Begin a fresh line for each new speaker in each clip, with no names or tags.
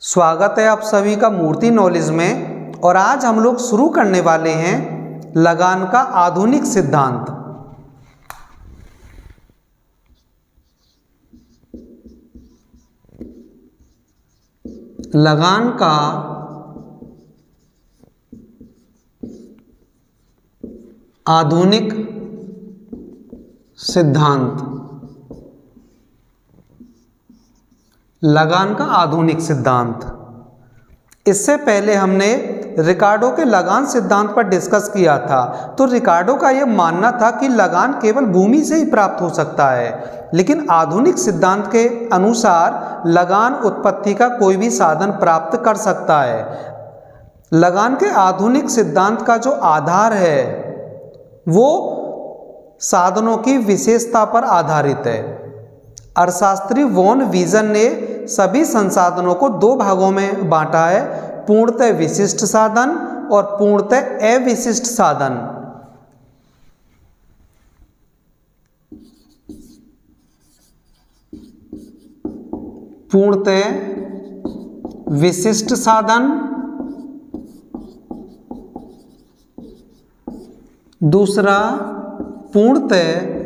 स्वागत है आप सभी का मूर्ति नॉलेज में। और आज हम लोग शुरू करने वाले हैं लगान का आधुनिक सिद्धांत। लगान का आधुनिक सिद्धांत। लगान का आधुनिक सिद्धांत। इससे पहले हमने रिकार्डो के लगान सिद्धांत पर डिस्कस किया था। तो रिकार्डो का यह मानना था कि लगान केवल भूमि से ही प्राप्त हो सकता है, लेकिन आधुनिक सिद्धांत के अनुसार लगान उत्पत्ति का कोई भी साधन प्राप्त कर सकता है। लगान के आधुनिक सिद्धांत का जो आधार है वो साधनों की विशेषता पर आधारित है। अर्थशास्त्री वॉन वीजन ने सभी संसाधनों को दो भागों में बांटा है, पूर्णतः विशिष्ट साधन और पूर्णतः अविशिष्ट साधन। पूर्णतः विशिष्ट साधन, दूसरा पूर्णतः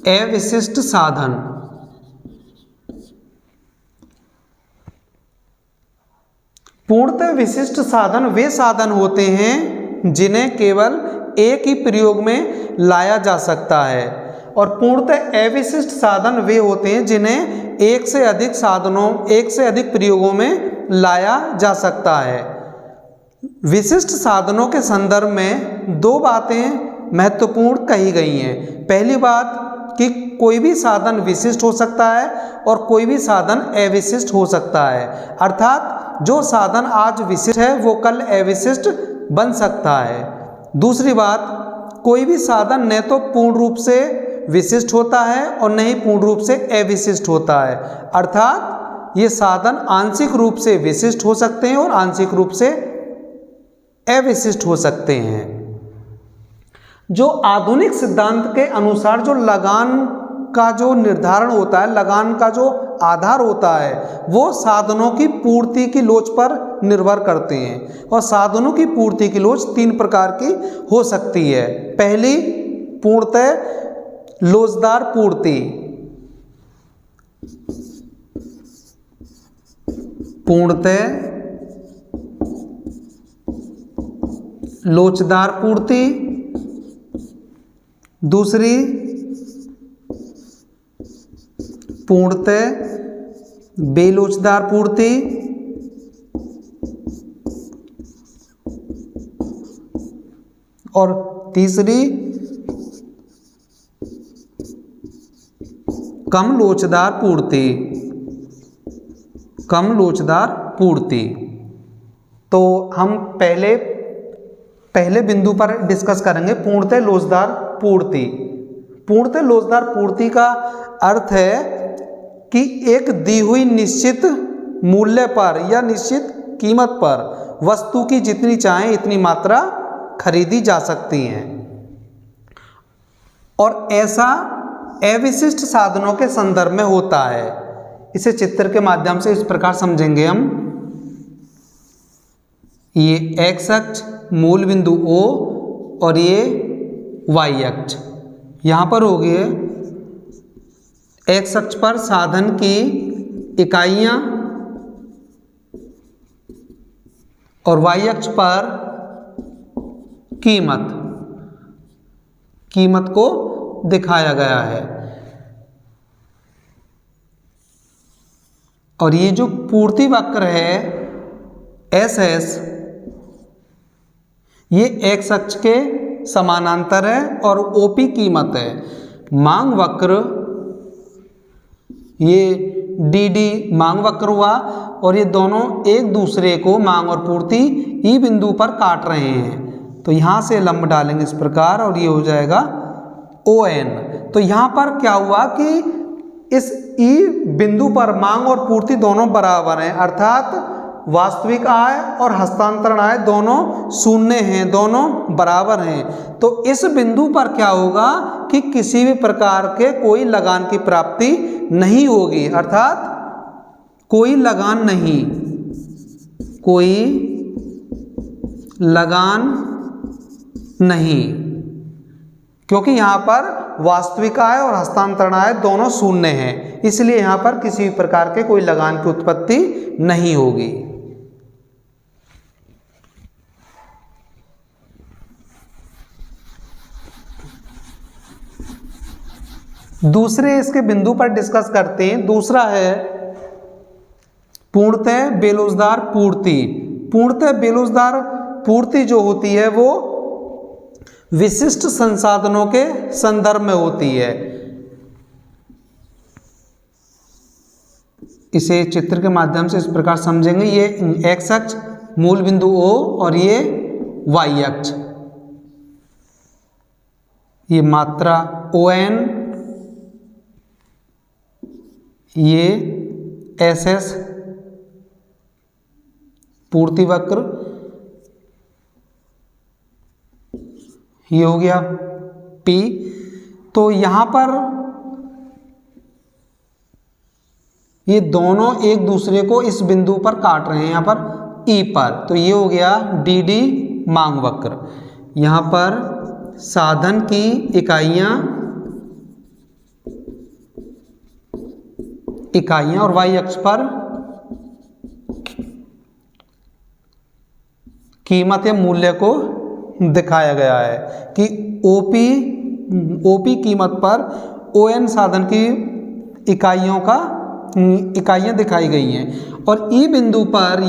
अविशिष्ट साधन। पूर्णतः विशिष्ट साधन वे साधन होते हैं जिन्हें केवल एक ही प्रयोग में लाया जा सकता है, और पूर्णतः अविशिष्ट साधन वे होते हैं जिन्हें एक से अधिक साधनों, एक से अधिक प्रयोगों में लाया जा सकता है। विशिष्ट साधनों के संदर्भ में दो बातें महत्वपूर्ण कही गई हैं। पहली बात कि कोई भी साधन विशिष्ट हो सकता है और कोई भी साधन अविशिष्ट हो सकता है, अर्थात जो साधन आज विशिष्ट है वो कल अविशिष्ट बन सकता है। दूसरी बात, कोई भी साधन न तो पूर्ण रूप से विशिष्ट होता है और न ही पूर्ण रूप से अविशिष्ट होता है, अर्थात ये साधन आंशिक रूप से विशिष्ट हो सकते हैं और आंशिक रूप से अविशिष्ट हो सकते हैं। जो आधुनिक सिद्धांत के अनुसार जो लगान का जो निर्धारण होता है, लगान का जो आधार होता है, वो साधनों की पूर्ति की लोच पर निर्भर करते हैं। और साधनों की पूर्ति की लोच तीन प्रकार की हो सकती है। पहली, पूर्णतः लोचदार पूर्ति। पूर्णतः लोचदार पूर्ति। दूसरी, पूर्णतः बेलोचदार पूर्ति। और तीसरी, कम लोचदार पूर्ति। कम लोचदार पूर्ति। तो हम पहले बिंदु पर डिस्कस करेंगे पूर्णतः लोचदार पूर्ति। पूर्णतः लोचदार पूर्ति का अर्थ है कि एक दी हुई निश्चित मूल्य पर या निश्चित कीमत पर वस्तु की जितनी चाहें इतनी मात्रा खरीदी जा सकती है, और ऐसा अविशिष्ट साधनों के संदर्भ में होता है। इसे चित्र के माध्यम से इस प्रकार समझेंगे हम। ये एक्स अक्ष मूल बिंदु O और ये y अक्ष। यहाँ पर हो गए एक्स अक्ष पर साधन की इकाइयाँ और y अक्ष पर कीमत को दिखाया गया है। और ये जो पूर्ति वक्र है SS, ये एक्स अक्ष के समानांतर है और OP कीमत है। मांग वक्र, ये DD मांग वक्र हुआ, और ये दोनों एक दूसरे को, मांग और पूर्ति, ई बिंदु पर काट रहे हैं। तो यहाँ से लंब डालेंगे इस प्रकार और ये हो जाएगा ON। तो यहाँ पर क्या हुआ कि इस ई बिंदु पर मांग और पूर्ति दोनों बराबर हैं, अर्थात वास्तविक आय और हस्तांतरण आय दोनों शून्य हैं, दोनों बराबर हैं। तो इस बिंदु पर क्या होगा कि किसी भी प्रकार के कोई लगान की प्राप्ति नहीं होगी, अर्थात कोई लगान नहीं, कोई लगान नहीं, क्योंकि यहाँ पर वास्तविक आय और हस्तांतरण आय दोनों शून्य हैं, इसलिए यहाँ पर किसी भी प्रकार के कोई लगान की उत्पत्ति नहीं होगी। दूसरे इसके बिंदु पर डिस्कस करते हैं। दूसरा है पूर्णतः बेरोजगार पूर्ति। पूर्णतः बेरोजगार पूर्ति जो होती है वो विशिष्ट संसाधनों के संदर्भ में होती है। इसे चित्र के माध्यम से इस प्रकार समझेंगे। ये एक्स अक्ष मूल बिंदु O और ये वाई अक्ष, ये मात्रा ON, ये SS पूर्ति वक्र, ये हो गया P। तो यहाँ पर ये दोनों एक दूसरे को इस बिंदु पर काट रहे हैं, यहाँ पर E पर, तो ये हो गया DD मांग वक्र। यहाँ पर साधन की इकाइयाँ और y अक्ष पर कीमत या मूल्य को दिखाया गया है कि OP कीमत पर ON साधन की इकाइयाँ दिखाई गई हैं। और E बिंदु पर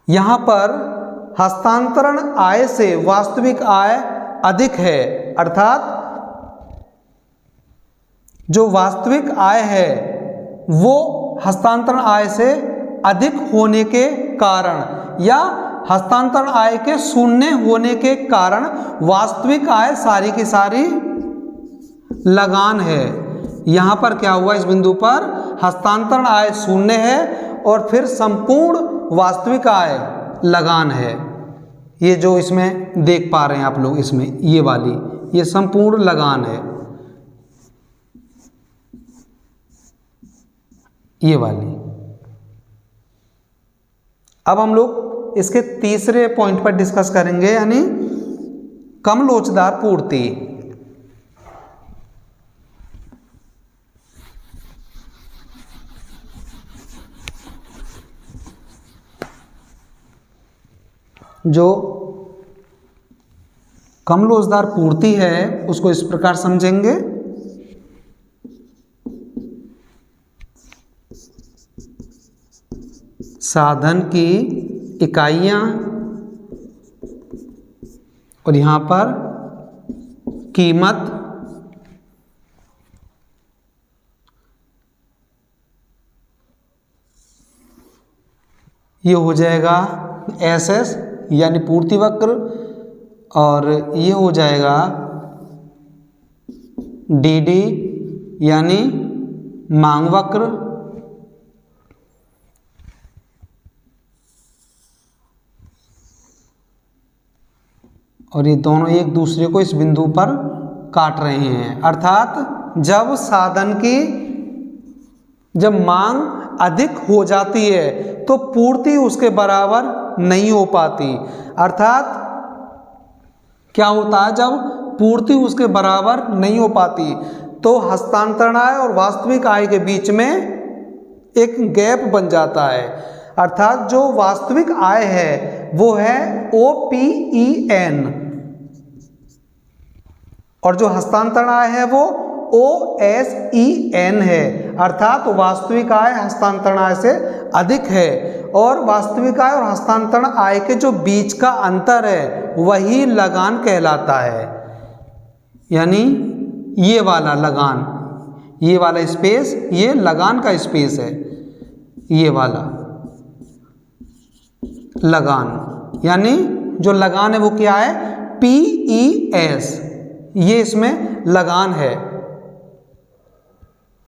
यहाँ पर हस्तांतरण आय से वास्तविक आय अधिक है, अर्थात जो वास्तविक आय है वो हस्तांतरण आय से अधिक होने के कारण या हस्तांतरण आय के शून्य होने के कारण वास्तविक आय सारी की सारी लगान है। यहाँ पर क्या हुआ, इस बिंदु पर हस्तांतरण आय शून्य है और फिर संपूर्ण वास्तविक आय लगान है। ये जो इसमें देख पा रहे हैं आप लोग, इसमें ये वाली, ये संपूर्ण लगान है, ये वाली। अब हम लोग इसके तीसरे पॉइंट पर डिस्कस करेंगे, यानी कम लोचदार पूर्ति। जो कम लोचदार पूर्ति है उसको इस प्रकार समझेंगे। साधन की इकाइयाँ और यहाँ पर कीमत, ये हो जाएगा SS यानी पूर्ति वक्र, और ये हो जाएगा DD यानी मांग वक्र, और ये दोनों एक दूसरे को इस बिंदु पर काट रहे हैं। अर्थात जब मांग अधिक हो जाती है तो पूर्ति उसके बराबर नहीं हो पाती। अर्थात क्या होता है, जब पूर्ति उसके बराबर नहीं हो पाती तो हस्तांतरण आय और वास्तविक आय के बीच में एक गैप बन जाता है। अर्थात जो वास्तविक आय है वो है OPEN और जो हस्तांतरण आय है वो OSEN है। अर्थात वास्तविक आय हस्तांतरण आय से अधिक है और वास्तविक आय और हस्तांतरण आय के जो बीच का अंतर है वही लगान कहलाता है। यानी ये वाला लगान, ये वाला स्पेस, ये लगान का स्पेस है, ये वाला लगान। यानी जो लगान है वो क्या है, PES, ये इसमें लगान है।